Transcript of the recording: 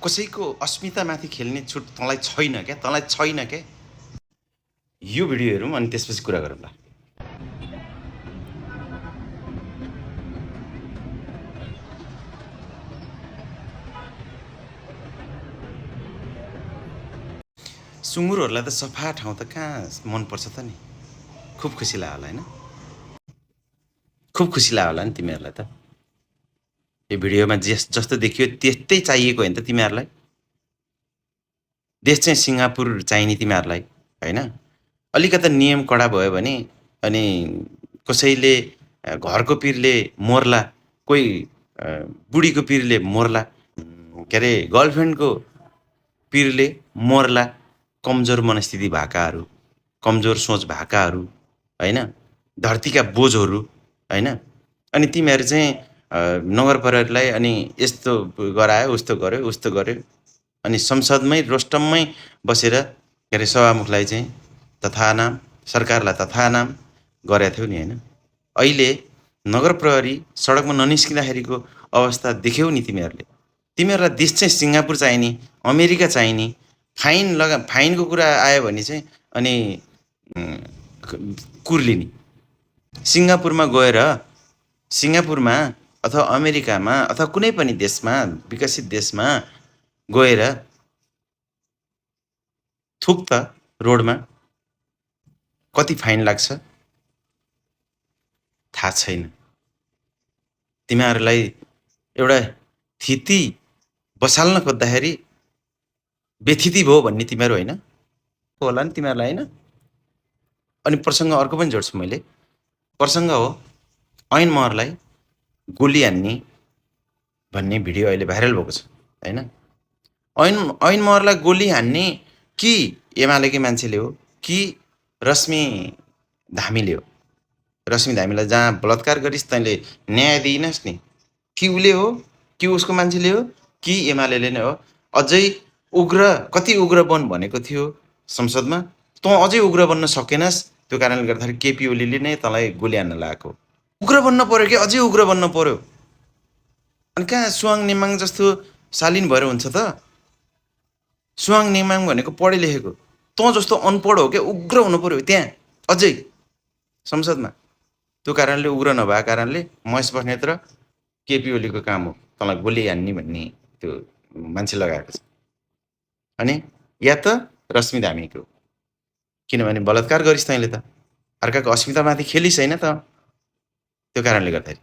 कसैको अस्मितामाथि खेल्ने छुट तँलाई छैन क्या। यो भिडियो हेरौँ अनि त्यसपछि कुरा गरौँला। सुँगुरहरूलाई त सफा ठाउँ त कहाँ मनपर्छ त नि। खुब खुसी लाग्यो होला होइन? खुब खुसी लाग्यो होला नि तिमीहरूलाई त। यो भिडियोमा जस्तो देखियो त्यस्तै चाहिएको होइन त तिमीहरूलाई। देश चाहिँ सिङ्गापुर चाहिने तिमीहरूलाई होइन? अलिकता नियम कडा भयो भने अनि कसैले घरको पिरले मोर्ला, कोही बुढीको पिरले मोर्ला, के अरे गर्लफ्रेन्डको पिरले मोर्ला, कमजोर मनस्थिति भएकाहरू, कमजोर सोच भएकाहरू होइन, धरतीका बोझहरू होइन। अनि तिमीहरू चाहिँ नगर प्रहरीलाई अनि यस्तो गरायो उस्तो गर्यो अनि संसदमै रोस्टममै बसेर के अरे सभामुखलाई चाहिँ तथानाम सरकारलाई तथानाम गरेको थियो नि होइन। अहिले नगर प्रहरी सडकमा ननिस्किँदाखेरिको अवस्था देख्यौ नि तिमीहरूले। तिमीहरूलाई देश चाहिँ सिङ्गापुर चाहिने, अमेरिका चाहिने, फाइनको कुरा आयो भने चाहिँ अनि कुर्लिने। सिङ्गापुरमा अथवा अमेरिकामा अथवा कुनै पनि देशमा, विकसित देशमा गएर थुक त रोडमा कति फाइन लाग्छ थाहा छैन। तिमीहरूलाई एउटा थिति बसाल्न खोज्दाखेरि बेथिति भयो भन्ने तिमीहरू होइन होला नि तिमीहरूलाई होइन। अनि प्रसङ्ग अर्को पनि जोड्छु मैले। प्रसङ्ग हो ऐन महरलाई गोली हान्ने भन्ने भिडियो अहिले भाइरल भएको छ होइन। ऐन महरलाई गोली हान्ने कि एमालेकै मान्छेले हो कि रश्मि धामीले हो? रश्मि धामीलाई जहाँ बलात्कार गरिस् तैँले न्याय दिइनस् नि, कि उसले हो कि उसको मान्छेले हो कि एमाले नै हो? अझै कति उग्र बन भनेको थियो संसदमा, तँ अझै उग्र बन्न सकेनस्। त्यो कारणले गर्दाखेरि केपी ओलीले नै तँलाई गोली हान्न लगाएको। उग्र बन्न पर्यो कि अझै उग्र बन्न पर्यो? अनि कहाँ सुवाङ नेमाङ जस्तो शालीन भएर हुन्छ त? सुवाङ नेमाङ भनेको पढे लेखेको, तँ जस्तो अनपढ हो क्या, उग्र हुनु पर्यो त्यहाँ अझै संसदमा। त्यो कारणले उग्र नभएको कारणले महेश बस्नेत र केपी ओलीको काम हो तँलाई गोली हान्ने भन्ने त्यो मान्छे लगाएको छ। अनि या त रश्मि धामीको, किनभने बलात्कार गरिस् तैँले त, अर्काको अस्मितामाथि खेलिस् होइन त, त्यो कारणले गर्दाखेरि।